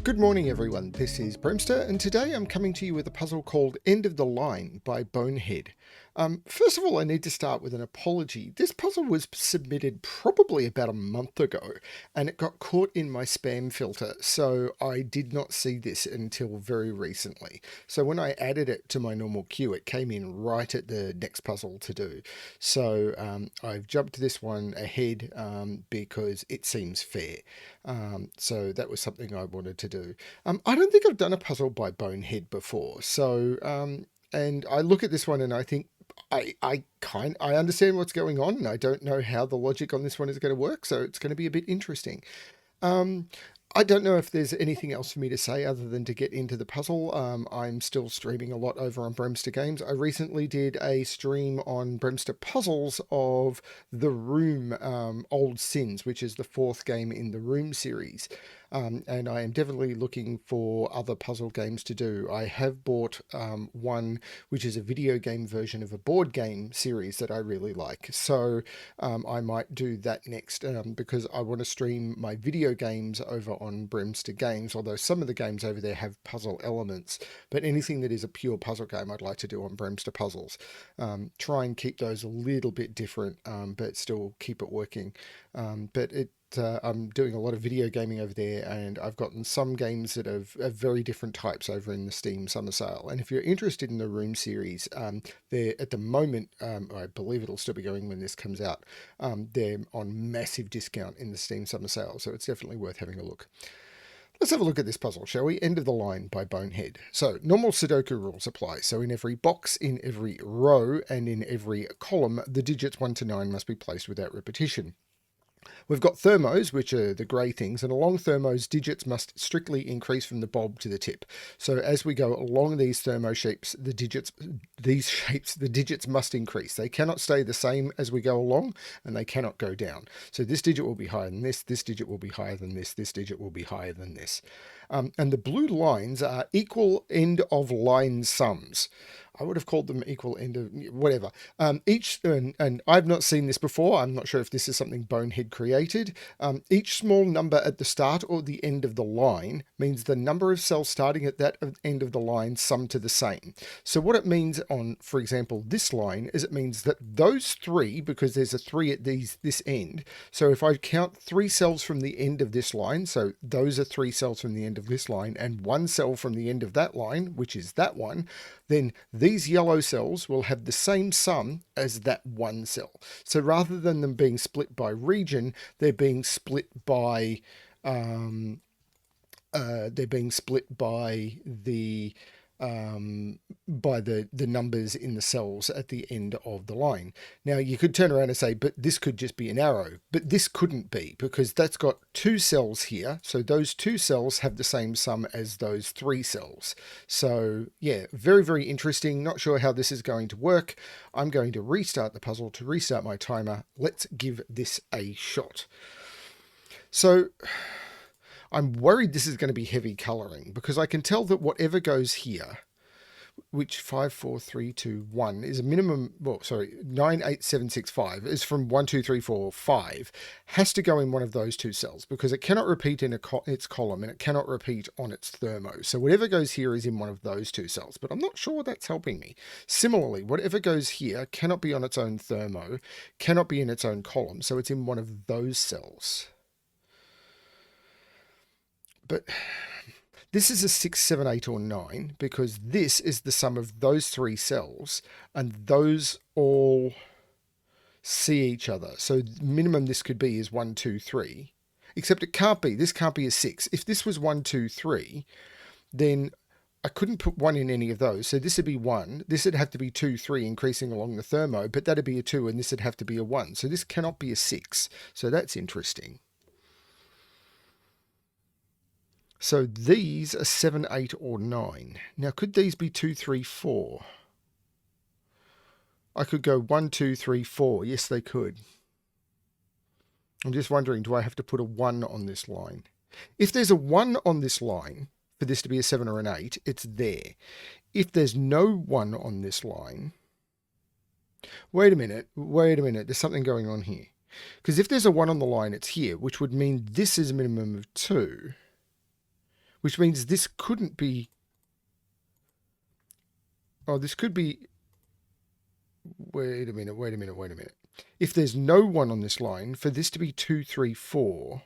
Good morning everyone, this is BremSter and today I'm coming to you with a puzzle called End of the Line by Bonehead. First of all, I need to start with an apology. This puzzle was submitted probably about a month ago and it got caught in my spam filter, so I did not see this until very recently. So when I added it to my normal queue, it came in right at the next puzzle to do. So I've jumped this one ahead because it seems fair. So that was something I wanted to do. I don't think I've done a puzzle by Bonehead before, so and I look at this one and I think I understand what's going on, and I don't know how the logic on this one is going to work, so it's going to be a bit interesting. Um, I don't know if there's anything else for me to say other than to get into the puzzle. I'm still streaming a lot over on BremSter Games. I recently did a stream on BremSter Puzzles of The Room Old Sins, which is the fourth game in the Room series. And I am definitely looking for other puzzle games to do. I have bought one which is a video game version of a board game series that I really like. So I might do that next because I want to stream my video games over on BremSter Games, although some of the games over there have puzzle elements. But anything that is a pure puzzle game I'd like to do on BremSter Puzzles. Try and keep those a little bit different, but still keep it working. I'm doing a lot of video gaming over there, and I've gotten some games that are very different types over in the Steam Summer Sale. And if you're interested in the Room series, they're at the moment, I believe it'll still be going when this comes out, they're on massive discount in the Steam Summer Sale, so it's definitely worth having a look. Let's have a look at this puzzle, shall we? End of the Line by Bonehead. So, normal Sudoku rules apply. So in every box, in every row, and in every column, the digits 1 to 9 must be placed without repetition. We've got thermos, which are the grey things, and along thermos, digits must strictly increase from the bulb to the tip. So as we go along these thermo shapes, the digits must increase. They cannot stay the same as we go along, and they cannot go down. So this digit will be higher than this digit will be higher than this digit will be higher than this. And the blue lines are equal end of line sums. I would have called them equal end of whatever. And I've not seen this before. I'm not sure if this is something Bonehead created. Each small number at the start or the end of the line means the number of cells starting at that end of the line sum to the same. So what it means on, for example, this line is it means that those three, because there's a 3 at this end. So if I count 3 cells from the end of this line, so those are 3 cells from the end of this line and 1 cell from the end of that line, which is that one, then these yellow cells will have the same sum as that 1 cell. So rather than them being split by region, they're being split by the numbers in the cells at the end of the line. Now you could turn around and say, but this could just be an arrow, but this couldn't be because that's got 2 cells here. So those 2 cells have the same sum as those 3 cells. So yeah, very, very interesting. Not sure how this is going to work. I'm going to restart the puzzle to restart my timer. Let's give this a shot. So I'm worried this is going to be heavy colouring because I can tell that whatever goes here, which 5, 4, 3, 2, 1 is a minimum, 9, 8, 7, 6, 5 is from 1, 2, 3, 4, 5, has to go in one of those 2 cells because it cannot repeat in its column and it cannot repeat on its thermo. So whatever goes here is in one of those 2 cells, but I'm not sure that's helping me. Similarly, whatever goes here cannot be on its own thermo, cannot be in its own column, so it's in one of those cells. But this is a 6, 7, 8, or 9 because this is the sum of those 3 cells and those all see each other. So minimum this could be is 1, 2, 3, except it can't be. This can't be a 6. If this was 1, 2, 3, then I couldn't put 1 in any of those. So this would be 1. This would have to be 2, 3 increasing along the thermo, but that'd be a 2 and this would have to be a 1. So this cannot be a 6. So that's interesting. So these are 7, 8, or 9. Now, could these be 2, 3, 4? I could go 1, 2, 3, 4. Yes, they could. I'm just wondering, do I have to put a 1 on this line? If there's a 1 on this line, for this to be a 7 or an 8, it's there. If there's no 1 on this line... Wait a minute. There's something going on here. Because if there's a 1 on the line, it's here, which would mean this is a minimum of 2. which means this couldn't be... Oh, this could be... Wait a minute. If there's no 1 on this line, for this to be 2, 3, 4...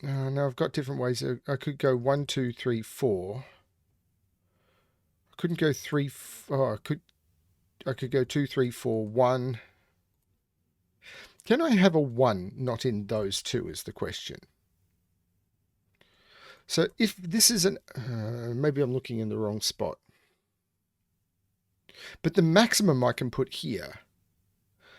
no, I've got different ways. I could go 1, 2, 3, 4. I couldn't go 3... Oh, I could go 2, 3, 4, 1. Can I have a 1 not in those two is the question. So if this is an... maybe I'm looking in the wrong spot. But the maximum I can put here,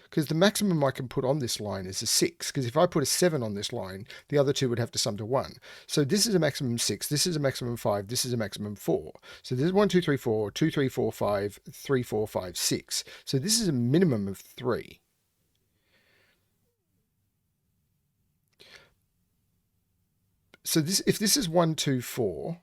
because the maximum I can put on this line is a 6, because if I put a 7 on this line, the other two would have to sum to 1. So this is a maximum 6, this is a maximum 5, this is a maximum 4. So this is 1, 2, 3, 4, 2, 3, 4, 5, 3, 4, 5, 6. So this is a minimum of 3. So this, if this is 1, 2, 4,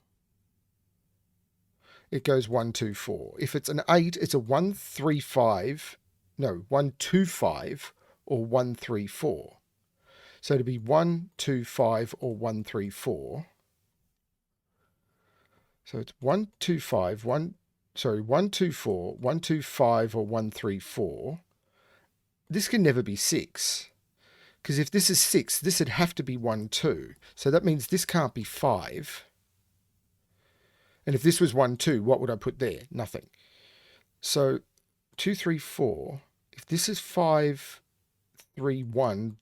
it goes 1, 2, 4. If it's an 8, it's a 1, 3, 5. No, 1, 2, 5 or 1, 3, 4. So to be 1, 2, 5 or 1, 3, 4. So it's 1, 2, 5, 1, 2, 4, 1, 2, 5 or 1, 3, 4. This can never be 6. Because if this is 6, this would have to be 1, 2. So that means this can't be 5. And if this was 1, 2, what would I put there? Nothing. So 2, 3, 4. If this is 5, 3, 1,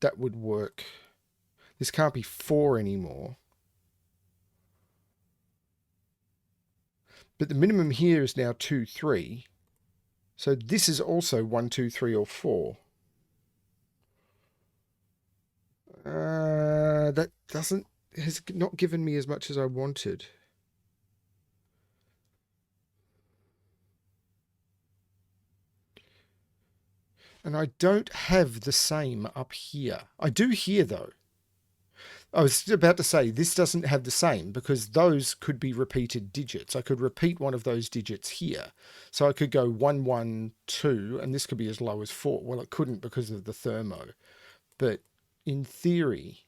that would work. This can't be 4 anymore. But the minimum here is now 2, 3. So this is also 1, 2, 3 or 4. That has not given me as much as I wanted. And I don't have the same up here. I do here, though. I was about to say, this doesn't have the same because those could be repeated digits. I could repeat one of those digits here. So I could go 1, 1, 2, and this could be as low as 4. Well, it couldn't because of the Thermo. But in theory...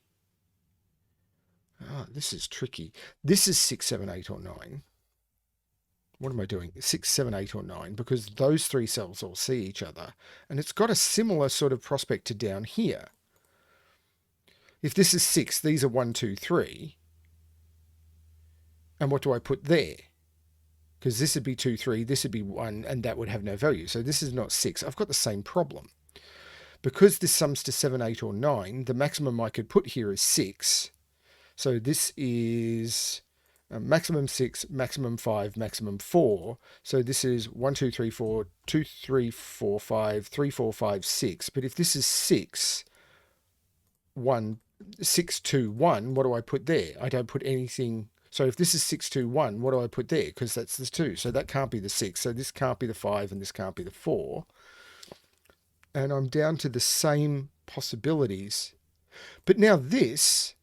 this is tricky. This is 6, 7, 8, or 9. What am I doing? 6, 7, 8, or 9, because those three cells all see each other. And it's got a similar sort of prospect to down here. If this is 6, these are 1, 2, 3. And what do I put there? Because this would be 2, 3, this would be 1, and that would have no value. So this is not 6. I've got the same problem. Because this sums to 7, 8, or 9, the maximum I could put here is 6. So this is... maximum 6, maximum 5, maximum 4. So this is 1, 2, 3, 4, 2, 3, 4, 5, 3, 4, 5, 6. But if this is 6, 1, 6, 2, 1, what do I put there? I don't put anything. So if this is 6, 2, 1, what do I put there? Because that's the 2. So that can't be the 6. So this can't be the 5 and this can't be the 4. And I'm down to the same possibilities. But now this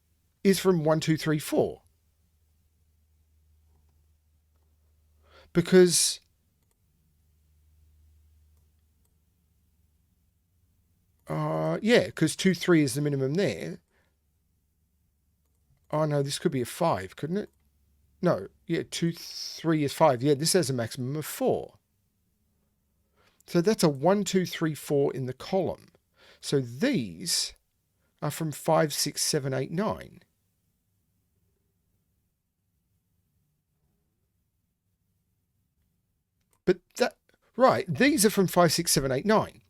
is from 1, 2, 3, 4. Because because 2, 3 is the minimum there. Oh no, this could be a 5, couldn't it? No, 2, 3 is 5. Yeah, this has a maximum of 4. So that's a 1, 2, 3, 4 in the column. So these are from 5, 6, 7, 8, 9. But these are from 5, 6, 7, 8, 9.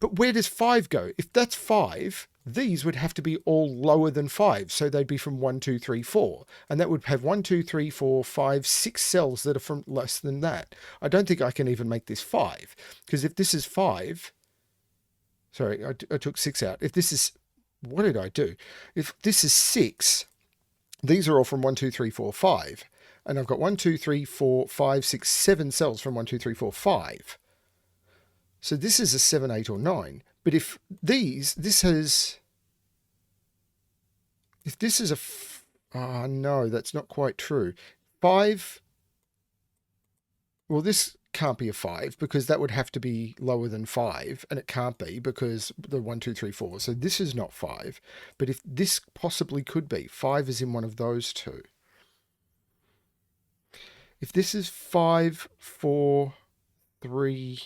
But where does 5 go? If that's 5, these would have to be all lower than 5. So they'd be from 1, 2, 3, 4. And that would have 1, 2, 3, 4, 5, 6 cells that are from less than that. I don't think I can even make this 5. Because if this is 5... Sorry, I took 6 out. If this is... What did I do? If this is 6, these are all from 1, 2, 3, 4, 5. And I've got 1, 2, 3, 4, 5, 6, 7 cells from 1, 2, 3, 4, 5. So this is a 7, 8, or 9. But if this is a... no, that's not quite true. 5... Well, this can't be a 5 because that would have to be lower than 5, and it can't be because the 1, 2, 3, 4. So this is not 5. But if this possibly could be, 5 is in one of those two. If this is 5, 4, 3...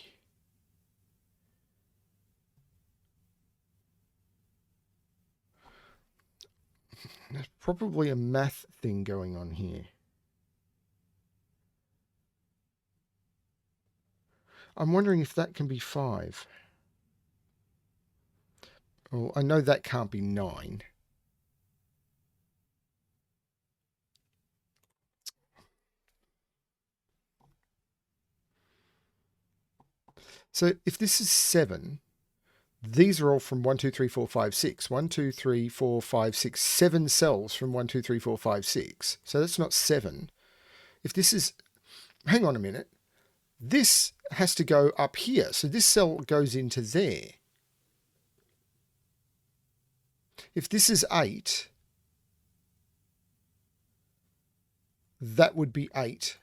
There's probably a math thing going on here. I'm wondering if that can be 5. Well, I know that can't be 9. So if this is 7, these are all from 1, 2, 3, 4, 5, 6. 1, 2, 3, 4, 5, 6. 7 cells from 1, 2, 3, 4, 5, 6. So that's not 7. If this is... Hang on a minute. This has to go up here. So this cell goes into there. If this is 8, that would be 8.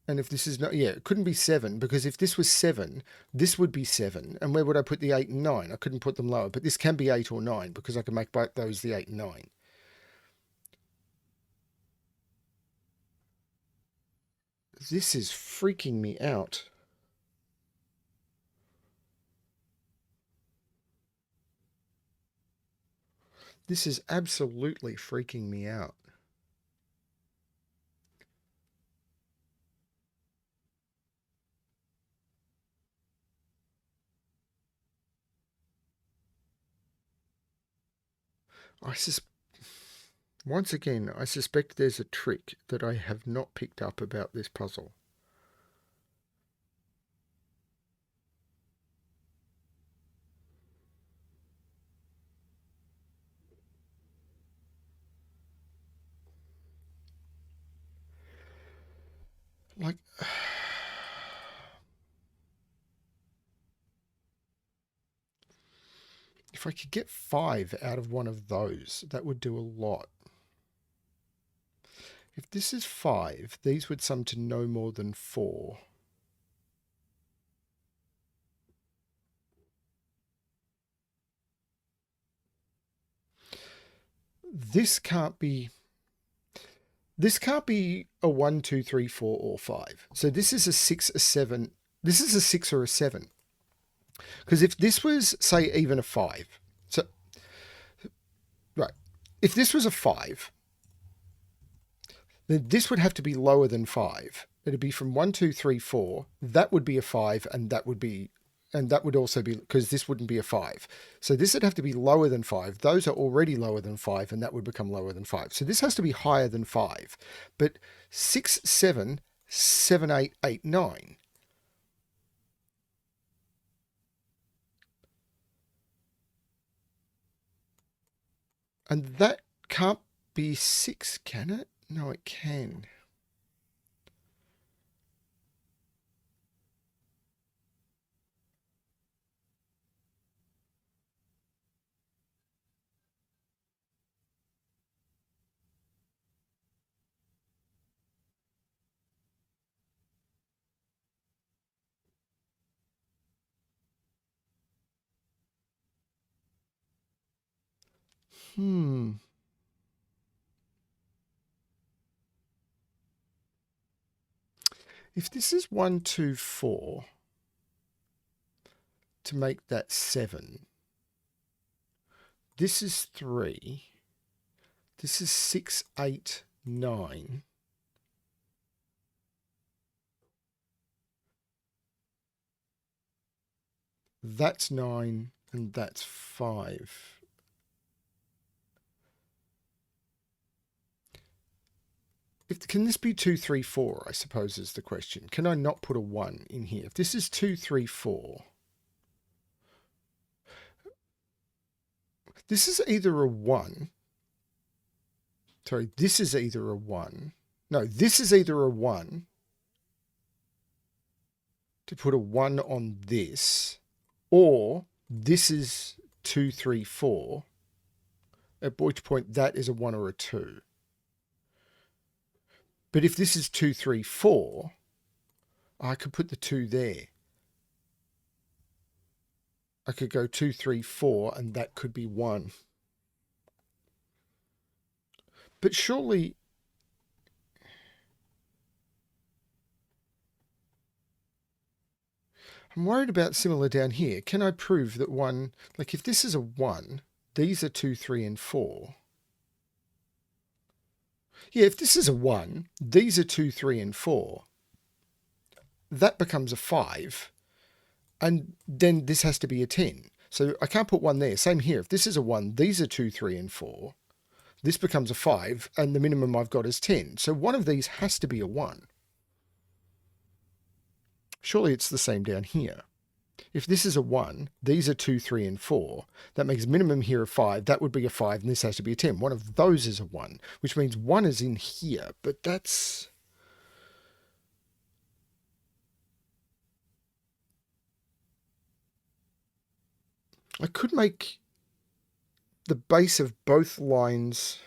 And if this is not, yeah, it couldn't be 7, because if this was 7, this would be 7. And where would I put the 8 and 9? I couldn't put them lower, but this can be 8 or 9 because I can make both those the 8 and 9. This is freaking me out. This is absolutely freaking me out. Once again, I suspect there's a trick that I have not picked up about this puzzle. Like... If I could get 5 out of one of those, that would do a lot. If this is 5, these would sum to no more than 4. This can't be a 1, 2, 3, 4, or 5. So this is a 6, a 7. This is a 6 or a 7. Because if this was, say, even a 5. So, right. If this was a 5, then this would have to be lower than 5. It'd be from 1, 2, 3, 4. That would be a 5, and that would also be, because this wouldn't be a 5. So this would have to be lower than 5. Those are already lower than 5, and that would become lower than 5. So this has to be higher than 5. But 6, 7, 7, 8, 8, 9. And that can't be 6, can it? No, it can. If this is 1, 2, 4, to make that 7, this is 3, this is 6, 8, 9. That's 9, and that's 5. Can this be 2, 3, 4, I suppose is the question. Can I not put a 1 in here? If this is 2, 3, 4, this is either a 1. Sorry, this is either a 1. No, this is either a 1 to put a 1 on this, or this is 2, 3, 4, at which point that is a 1 or a 2. But if this is 2, 3, 4, I could put the 2 there. I could go 2, 3, 4, and that could be 1. But surely... I'm worried about similar down here. Can I prove that 1... Like, if this is a 1, these are 2, 3, and 4. Yeah, if this is a 1, these are 2, 3, and 4. That becomes a 5. And then this has to be a 10. So I can't put 1 there. Same here. If this is a 1, these are 2, 3, and 4. This becomes a 5, and the minimum I've got is 10. So one of these has to be a 1. Surely it's the same down here. If this is a 1, these are 2, 3, and 4. That makes minimum here a 5. That would be a 5, and this has to be a 10. One of those is a 1, which means 1 is in here. But that's... I could make the base of both lines...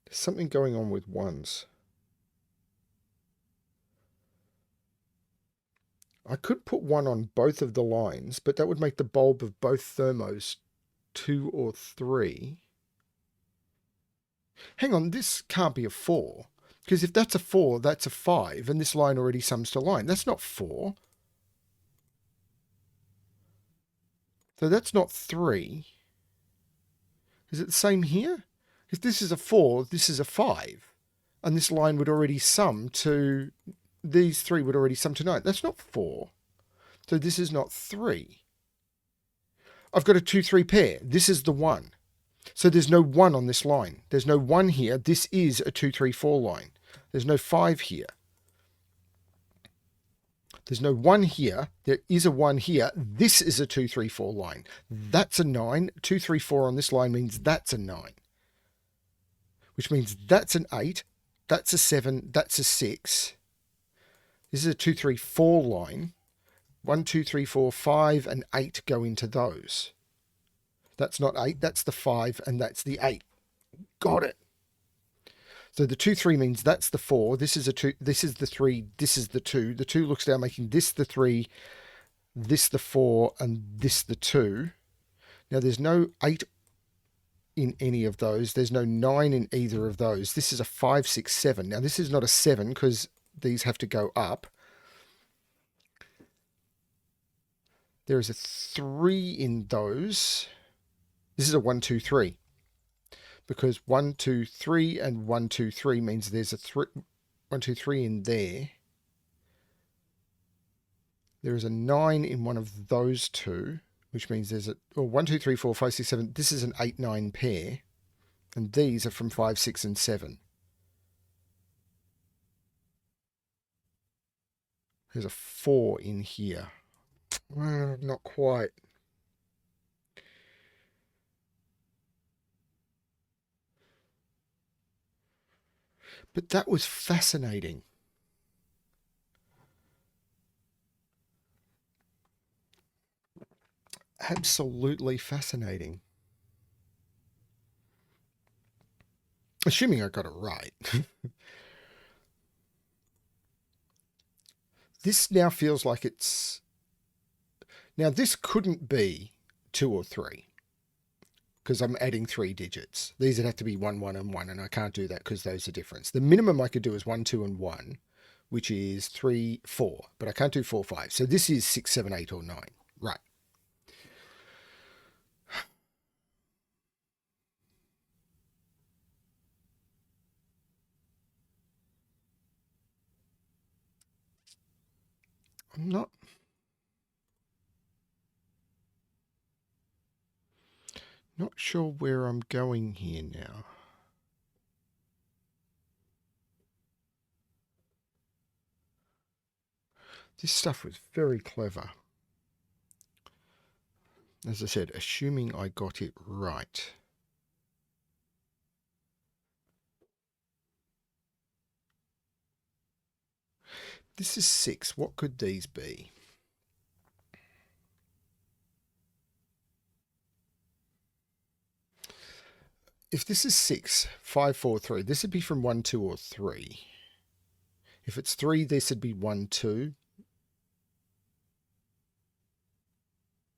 There's something going on with 1s. I could put 1 on both of the lines, but that would make the bulb of both thermos 2 or 3. Hang on, this can't be a 4. Because if that's a 4, that's a 5, and this line already sums to line. That's not 4. So that's not 3. Is it the same here? If this is a 4, this is a 5. And this line would already sum to... These 3 would already sum to 9. That's not 4. So this is not 3. I've got a 2, 3 pair. This is the 1. So there's no 1 on this line. There's no 1 here. This is a 2, 3, 4 line. There's no 5 here. There's no 1 here. There is a 1 here. This is a 2, 3, 4 line. That's a 9. 2, 3, 4 on this line means that's a 9. Which means that's an 8. That's a 7. That's a 6. This is a 2, 3, 4 line. 1, 2, 3, 4, 5, and 8 go into those. That's not 8. That's the 5, and that's the 8. Got it. So the 2, 3 means that's the 4. This is a 2. This is the 3. This is the 2. The 2 looks down, making this the 3, this the 4, and this the 2. Now there's no 8 in any of those. There's no 9 in either of those. This is a 5, 6, 7. Now this is not a 7 because these have to go up. There is a 3 in those. This is a 1, 2, 3. Because 1, 2, 3 and 1, 2, 3 means there's a 1, 2, 3 in there. There is a 9 in one of those two, which means there's a 1, 2, 3, 4, 5, 6, 7. This is an 8, 9 pair. And these are from 5, 6, and 7. There's a 4 in here. Well, not quite. But that was fascinating. Absolutely fascinating. Assuming I got it right. This now feels like it's... Now, this couldn't be 2 or 3. Because I'm adding 3 digits. These would have to be 1, 1, and 1, and I can't do that because those are different. The minimum I could do is 1, 2, and 1, which is 3, 4. But I can't do 4, 5. So this is 6, 7, 8, or 9. Right. I'm not sure where I'm going here now. This stuff was very clever. As I said, assuming I got it right. This is 6. What could these be? If this is 6, 5, 4, 3, this would be from 1, 2, or 3. If it's 3, this would be 1, 2.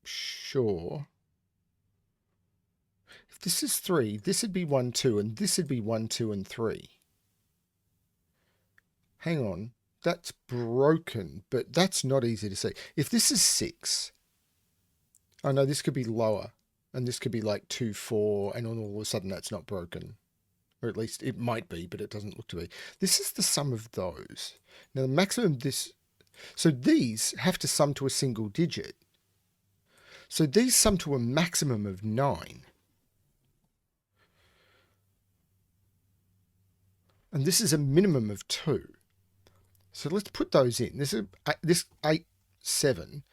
Sure. If this is 3, this would be 1, 2, and this would be 1, 2, and 3. Hang on. That's broken, but that's not easy to see. If this is 6, oh no, this could be lower, and this could be like 2, 4, and all of a sudden that's not broken. Or at least it might be, but it doesn't look to be. This is the sum of those. Now the maximum of this, so these have to sum to a single digit. So these sum to a maximum of 9. And this is a minimum of 2. So let's put those in. This 8, 7,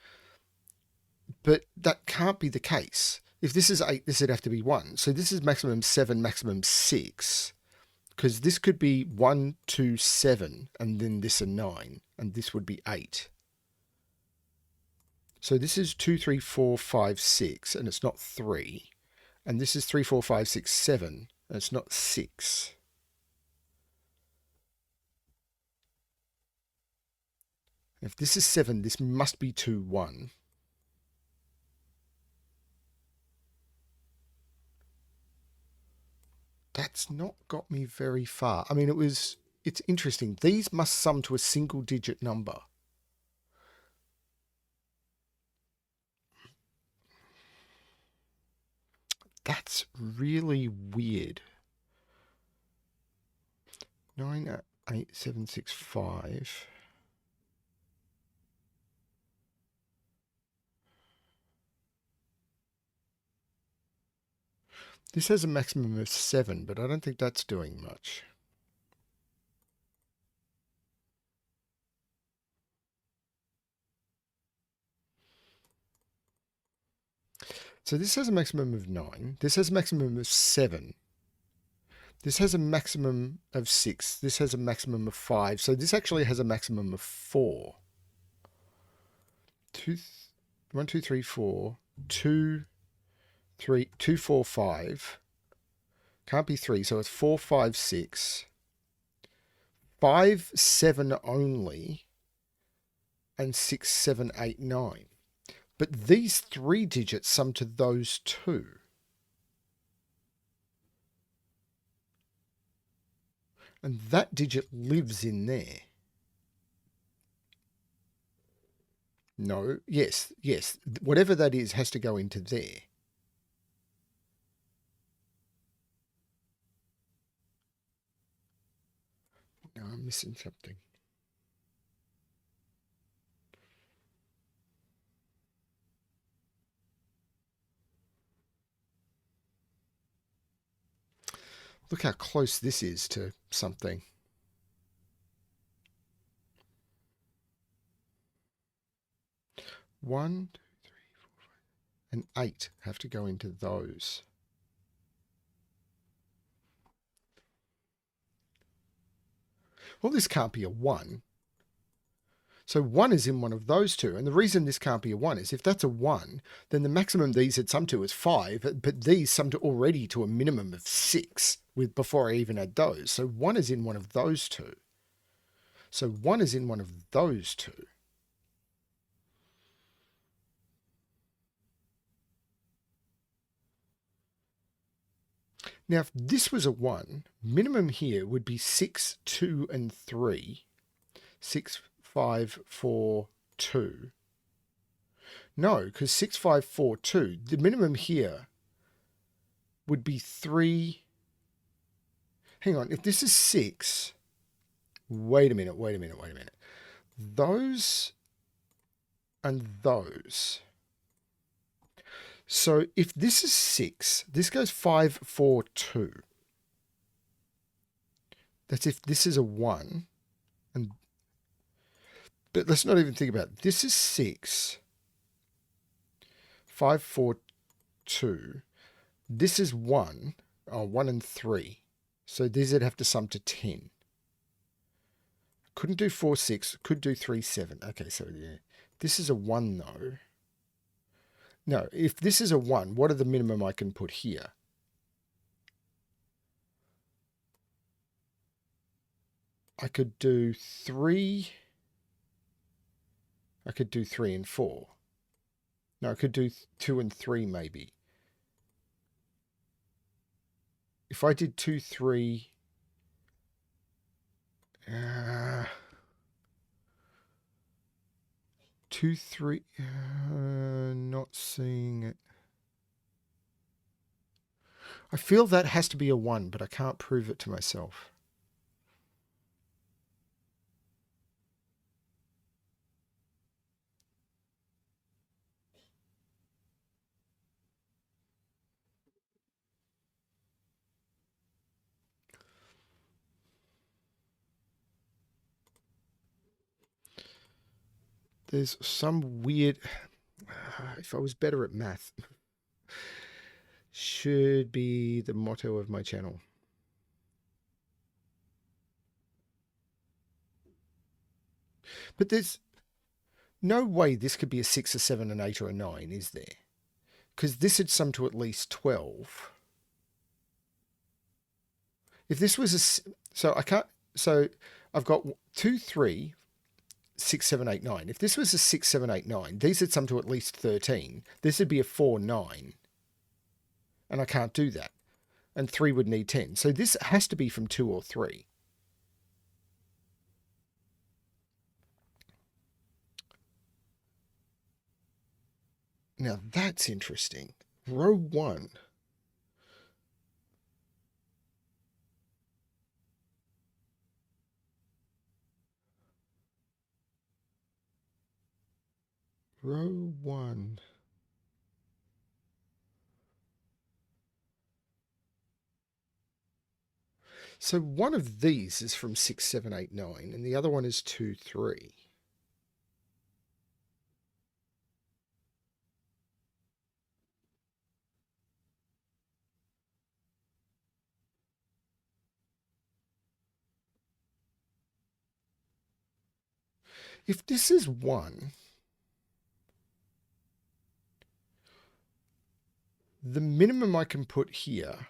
but that can't be the case. If this is 8, this would have to be 1. So this is maximum 7, maximum 6, because this could be 1, 2, 7, and then this a 9, and this would be 8. So this is 2, 3, 4, 5, 6, and it's not 3. And this is 3, 4, 5, 6, 7, and it's not 6. If this is 7, this must be 2, 1. That's not got me very far. I mean, it's interesting. These must sum to a single digit number. That's really weird. 9, 8, 7, 6, 5. This has a maximum of 7, but I don't think that's doing much. So this has a maximum of 9. This has a maximum of 7. This has a maximum of 6. This has a maximum of 5. So this actually has a maximum of 4. 1, 2, 3, 4. 2, 3, 2, 4, 5. Can't be 3, so it's 4, 5, 6. 5, 7 only. And 6, 7, 8, 9. But these 3 digits sum to those 2. And that digit lives in there. No, yes. Whatever that is has to go into there. No, I'm missing something. Look how close this is to something. 1, 2, 3, 4, 5, and 8 have to go into those. Well, this can't be a 1. So 1 is in one of those two. And the reason this can't be a 1 is if that's a 1, then the maximum these had sum to is 5, but these sum to already to a minimum of 6 before I even add those. So 1 is in one of those two. So 1 is in one of those two. Now, if this was a 1, minimum here would be 6, 2, and 3. 6, 5, 4, 2. No, because 6, 5, 4, 2. The minimum here would be 3. Hang on, if this is 6, wait a minute. Those and those. So if this is 6, this goes 5, 4, 2. That's if this is a 1. But let's not even think about it. This is 6, 5, 4, 2. This is 1. Oh, 1 and 3. So these would have to sum to 10. Couldn't do 4, 6. Could do 3, 7. Okay, so yeah. This is a 1 though. No, if this is a 1, what are the minimum I can put here? I could do 3. I could do 3 and 4. No, I could do 2 and 3 maybe. If I did 2, 3... 2, 3... not seeing it. I feel that has to be a 1, but I can't prove it to myself. There's some weird... if I was better at math, should be the motto of my channel. But there's no way this could be a 6, a 7, an 8, or a 9, is there? Because this would sum to at least 12. If this was a... So I can't... So I've got 2, 3, 6, 7, 8, 9. If this was a 6, 7, 8, 9, these would sum to at least 13. This would be a 4, 9. And I can't do that. And 3 would need 10. So this has to be from 2 or 3. Now that's interesting. Row 1. Row 1. So one of these is from 6, 7, 8, 9, and the other one is 2, 3. If this is 1, the minimum I can put here,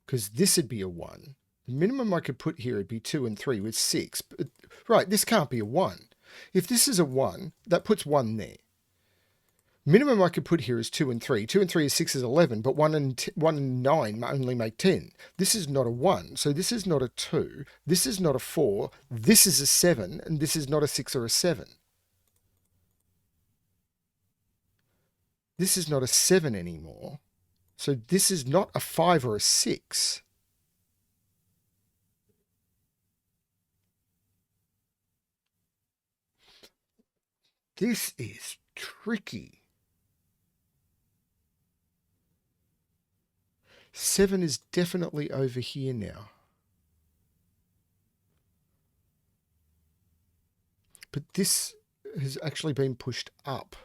because this would be a 1, the minimum I could put here would be 2 and 3 with 6. But, right, this can't be a 1. If this is a 1, that puts 1 there. Minimum I could put here is 2 and 3. 2 and 3 is 6 is 11, but 1 and 9 only make 10. This is not a 1, so this is not a 2. This is not a 4. This is a 7, and this is not a 6 or a 7. This is not a 7 anymore. So this is not a 5 or a 6. This is tricky. 7 is definitely over here now. But this has actually been pushed up.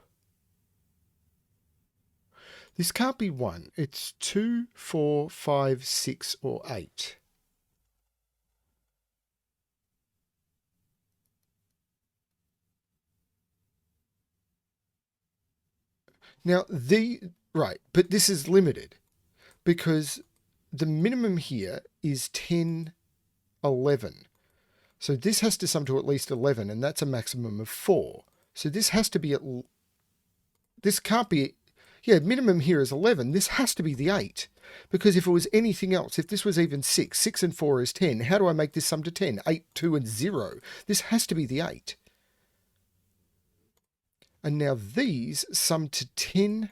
This can't be 1. It's 2, 4, 5, 6, or 8. Now, right, but this is limited because the minimum here is 10, 11. So this has to sum to at least 11, and that's a maximum of 4. So this has to be this can't be... Yeah, minimum here is 11. This has to be the 8. Because if it was anything else, if this was even 6, 6 and 4 is 10, how do I make this sum to 10? 8, 2, and 0. This has to be the 8. And now these sum to 10,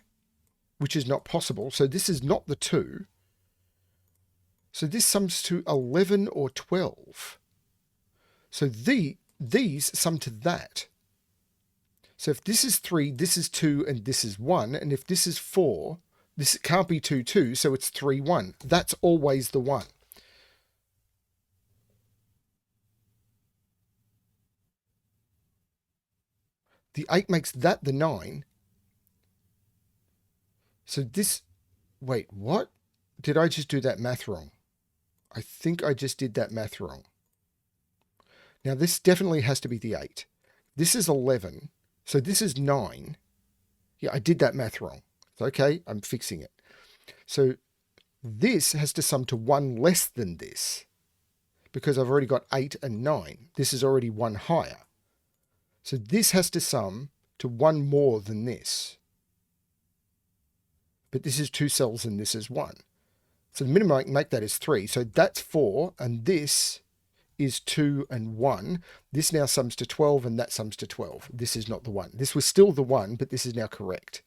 which is not possible. So this is not the 2. So this sums to 11 or 12. So these sum to that. So if this is 3, this is 2, and this is 1, and if this is 4, this can't be 2, 2, so it's 3, 1. That's always the 1. The 8 makes that the 9. So this... Wait, what? Did I just do that math wrong? I think I just did that math wrong. Now this definitely has to be the 8. This is 11. So this is 9. Yeah, I did that math wrong. It's okay, I'm fixing it. So this has to sum to 1 less than this. because I've already got 8 and 9. This is already one higher. So this has to sum to one more than this. But this is 2 cells and this is 1. So the minimum I can make that is 3. So that's 4, and this is 2 and 1. This now sums to 12, and that sums to 12. This is not the 1. This was still the 1, but this is now correct.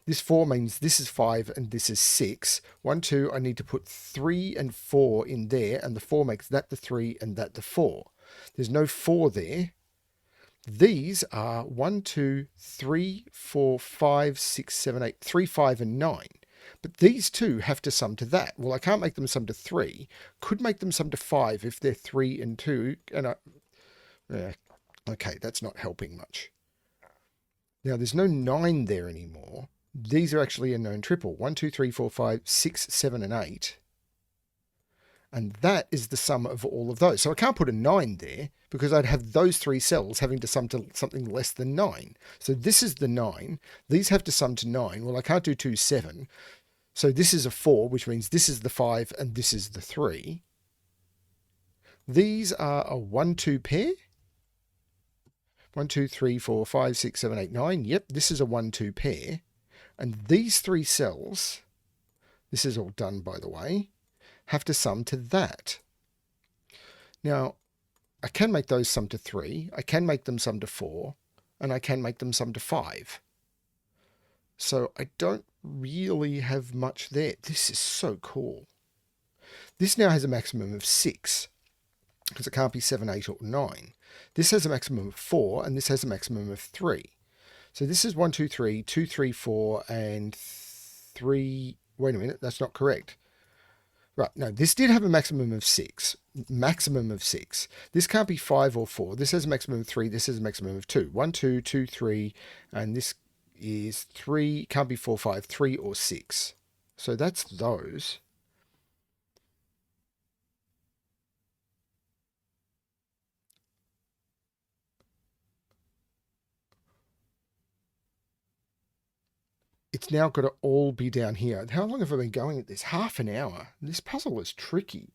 This 4 means this is 5 and this is 6. 1, 2, I need to put 3 and 4 in there, and the 4 makes that the 3 and that the 4. There's no 4 there. These are 1, 2, 3, 4, 5, 6, 7, 8, 3, 5, and 9. But these two have to sum to that. Well, I can't make them sum to 3. Could make them sum to 5 if they're 3 and 2. And okay, that's not helping much. Now, there's no 9 there anymore. These are actually a known triple. 1, 2, 3, 4, 5, 6, 7, and 8. And that is the sum of all of those. So I can't put a 9 there because I'd have those 3 cells having to sum to something less than 9. So this is the 9. These have to sum to 9. Well, I can't do 2, 7. So this is a 4, which means this is the 5 and this is the 3. These are a 1, 2 pair. 1, 2, 3, 4, 5, 6, 7, 8, 9. Yep, this is a 1, 2 pair. And these 3 cells, this is all done by the way, have to sum to that. Now, I can make those sum to 3, I can make them sum to 4, and I can make them sum to 5. So I don't really have much there. This is so cool. This now has a maximum of 6, because it can't be 7, 8, or 9. This has a maximum of 4, and this has a maximum of 3. So this is 1, 2, 3, 2, 3, 4, and 3. Wait a minute, that's not correct. Right, no, this did have a maximum of 6. Maximum of 6. This can't be 5 or 4. This has a maximum of 3. This has a maximum of 2. 1, 2, 2, 3, and this is 3. Can't be 4, 5, 3, or 6. So that's those. It's now got to all be down here. How long have I been going at this? Half an hour. This puzzle is tricky.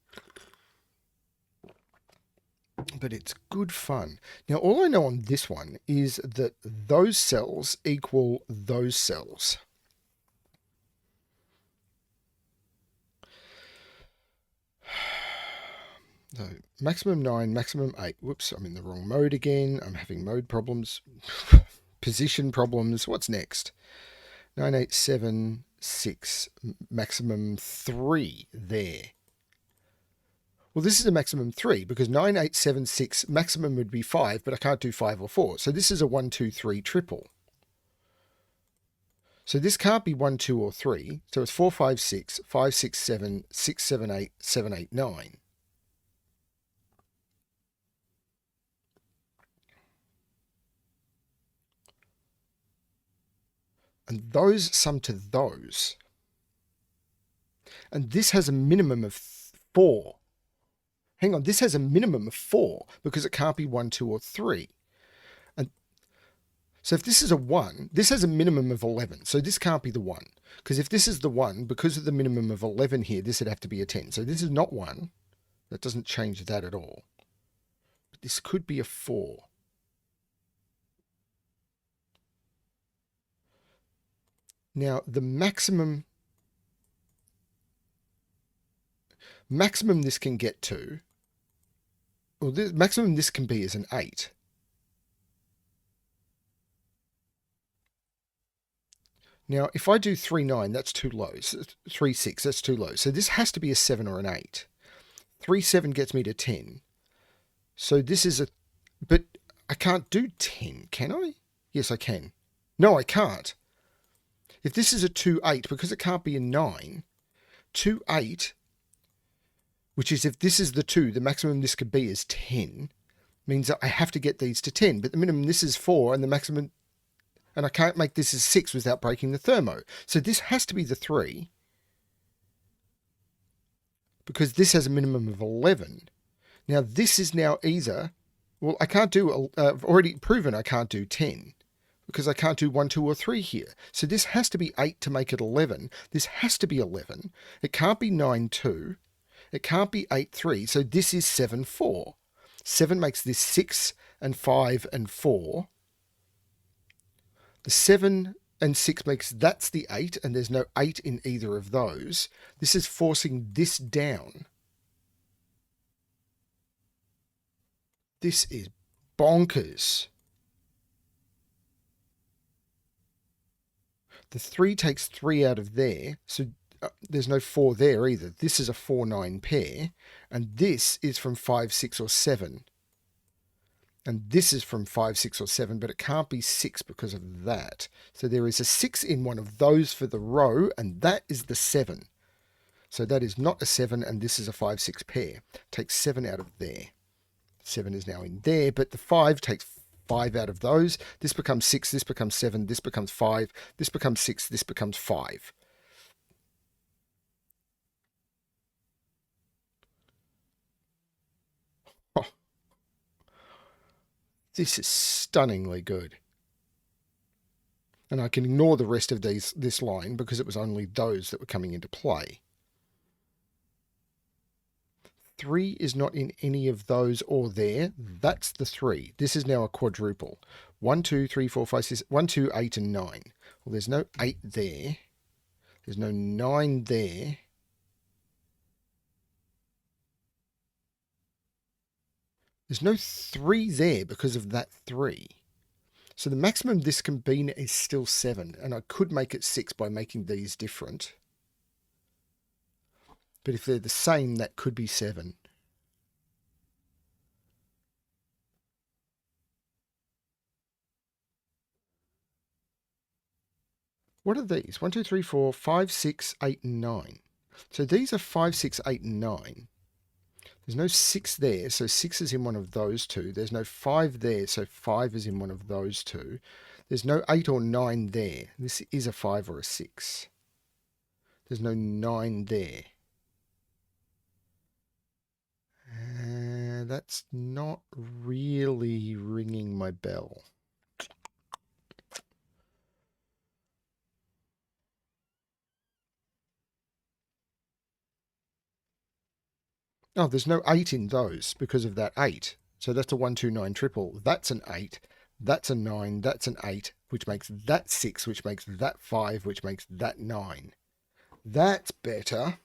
But it's good fun. Now, all I know on this one is that those cells equal those cells. So, maximum 9, maximum 8. Whoops, I'm in the wrong mode again. I'm having mode problems. Position problems. What's next? 9, 8, 7, 6, maximum 3 there. Well, this is a maximum 3 because 9, 8, 7, 6, maximum would be 5, but I can't do 5 or 4. So this is a 1, 2, 3 triple. So this can't be 1, 2, or 3. So it's 4, 5, 6, 5, 6, 7, 6, 7, 8, 7, 8, 9. And those sum to those. And this has a minimum of 4. Hang on, this has a minimum of 4 because it can't be 1, 2, or 3. And so if this is a 1, this has a minimum of 11. So this can't be the 1. Because if this is the 1, because of the minimum of 11 here, this would have to be a 10. So this is not 1. That doesn't change that at all. But this could be a 4. Now, the maximum this can get to, well, the maximum this can be is an 8. Now, if I do 3, 9, that's too low. 3, 6, that's too low. So this has to be a 7 or an 8. 3, 7 gets me to 10. So this is a, but I can't do 10, can I? Yes, I can. No, I can't. If this is a 2, 8, because it can't be a 9, 2, 8, which is if this is the 2, the maximum this could be is 10, means that I have to get these to 10. But the minimum this is 4, and the maximum, and I can't make this as 6 without breaking the thermo. So this has to be the 3, because this has a minimum of 11. Now this is now either, well, I can't do, I've already proven I can't do 10. Because I can't do 1, 2, or 3 here. So this has to be 8 to make it 11. This has to be 11. It can't be 9, 2. It can't be 8, 3. So this is 7, 4. 7 makes this 6 and 5 and 4. The 7 and 6 makes that's the 8, and there's no 8 in either of those. This is forcing this down. This is bonkers. The 3 takes 3 out of there, so there's no 4 there either. This is a 4, 9 pair, and this is from 5, 6, or 7. And this is from 5, 6, or 7, but it can't be 6 because of that. So there is a 6 in one of those for the row, and that is the 7. So that is not a 7, and this is a 5, 6 pair. Take 7 out of there. 7 is now in there, but the 5 takes 5 out of those. This becomes 6, this becomes 7, this becomes 5, this becomes 6, this becomes 5. Oh, this is stunningly good. And I can ignore the rest of this line because it was only those that were coming into play. 3 is not in any of those or there. That's the 3. This is now a quadruple. 1, 2, 3, 4, 5, 6, 1, 2, 8, and 9. Well, there's no 8 there. There's no 9 there. There's no 3 there because of that 3. So the maximum this can be is still 7, and I could make it 6 by making these different. But if they're the same, that could be 7. What are these? 1, 2, 3, 4, 5, 6, 8, and 9. So these are 5, 6, 8, and 9. There's no 6 there, so 6 is in one of those two. There's no 5 there, so 5 is in one of those two. There's no 8 or 9 there. This is a 5 or a 6. There's no 9 there. That's not really ringing my bell. Oh, there's no 8 in those because of that 8. So that's a 1, 2, 9 triple. That's an 8. That's a 9. That's an 8, which makes that 6, which makes that 5, which makes that 9. That's better.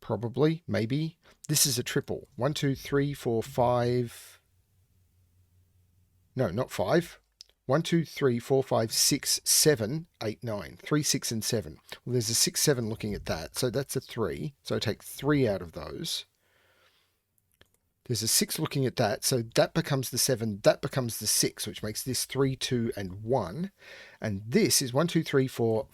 Probably, maybe. This is a triple. 1, 2, 3, 4, 5. No, not 5. 1, 2, 3, 4, 5, 6, 7, 8, 9. 3, 6, and 7. Well, there's a 6, 7 looking at that. So that's a 3. So I take 3 out of those. There's a 6 looking at that. So that becomes the 7. That becomes the 6, which makes this 3, 2, and 1. And this is 1, 2, 3, 4,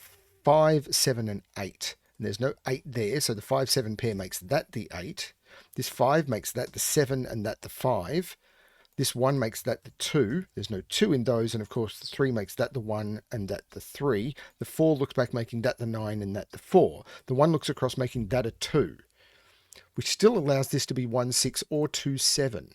5, 7, and 8. And there's no 8 there. So the 5, 7 pair makes that the 8. This 5 makes that the 7 and that the 5. This 1 makes that the 2. There's no 2 in those. And of course, the 3 makes that the 1 and that the 3. The 4 looks back, making that the 9 and that the 4. The 1 looks across, making that a 2, which still allows this to be 1, 6 or 2, 7.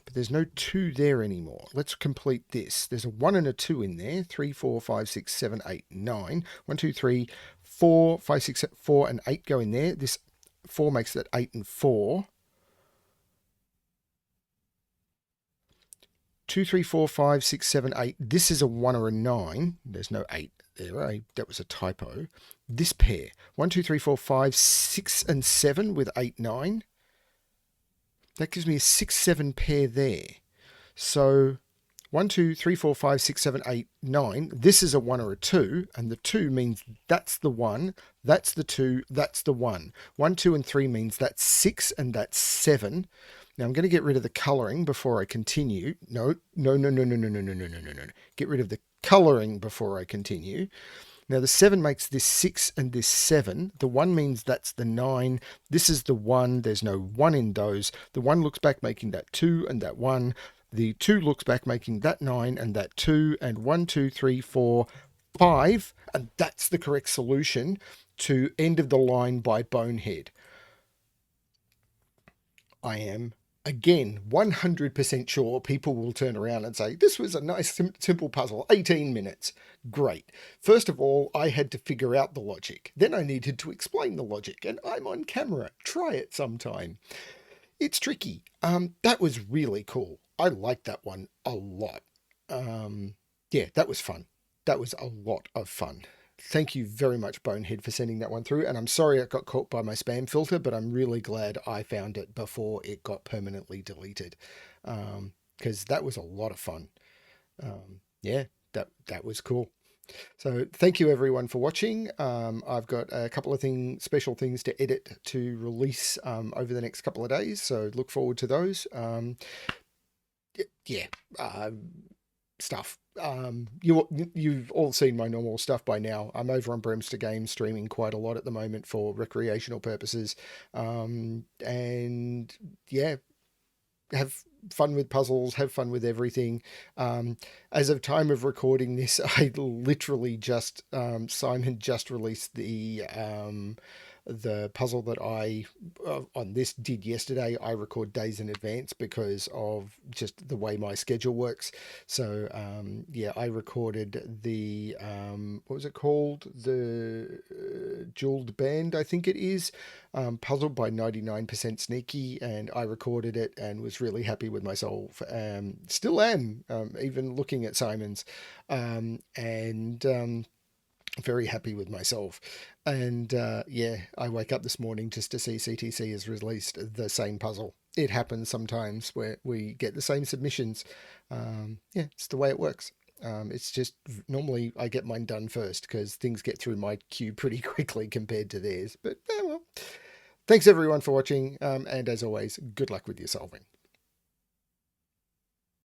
But there's no 2 there anymore. Let's complete this. There's a 1 and a 2 in there. 3, 4, 5, 6, 7, 8, 9. 1, 2, 3, 4, 5, 6, 4, and 8 go in there. This 4 makes that 8 and 4. 2, 3, 4, 5, 6, 7, 8. This is a 1 or a 9. There's no 8 there. That was a typo. This pair. 1, 2, 3, 4, 5, 6, and 7 with 8, 9. That gives me a 6, 7 pair there. So 1, 2, 3, 4, 5, 6, 7, 8, 9. This is a 1 or a 2, and the 2 means that's the 1, that's the 2, that's the 1. 1, 2, and 3 means that's 6 and that's 7. Now I'm going to get rid of the colouring before I continue. No. Get rid of the colouring before I continue. Now the 7 makes this 6 and this 7. The 1 means that's the 9. This is the 1. There's no 1 in those. The 1 looks back, making that 2 and that 1. The 2 looks back, making that 9 and that 2. And 1, 2, 3, 4, 5. And that's the correct solution to End of the Line by Bonehead. I am Again, 100% sure people will turn around and say, this was a nice, simple puzzle, 18 minutes. Great. First of all, I had to figure out the logic. Then I needed to explain the logic, and I'm on camera. Try it sometime. It's tricky. That was really cool. I liked that one a lot. Yeah, that was fun. That was a lot of fun. Thank you very much, Bonehead, for sending that one through. And I'm sorry it got caught by my spam filter, but I'm really glad I found it before it got permanently deleted. Because that was a lot of fun. Yeah, that was cool. So thank you everyone for watching. I've got a couple of special things to edit to release over the next couple of days. So look forward to those. Yeah, stuff. You've all seen my normal stuff by now. I'm over on BremSter Games streaming quite a lot at the moment for recreational purposes. And yeah, have fun with puzzles, have fun with everything. As of time of recording this, I literally just Simon just released the puzzle that I on this did yesterday. I record days in advance because of just the way my schedule works. So yeah, I recorded the what was it called, the jeweled band, I think it is, puzzled by 99% sneaky, and I recorded it and was really happy with myself. Still am, even looking at Simon's, and very happy with myself. And yeah, I wake up this morning just to see CTC has released the same puzzle. It happens sometimes where we get the same submissions. Yeah, it's the way it works. It's just normally I get mine done first because things get through my queue pretty quickly compared to theirs. But well, thanks everyone for watching. And as always, good luck with your solving.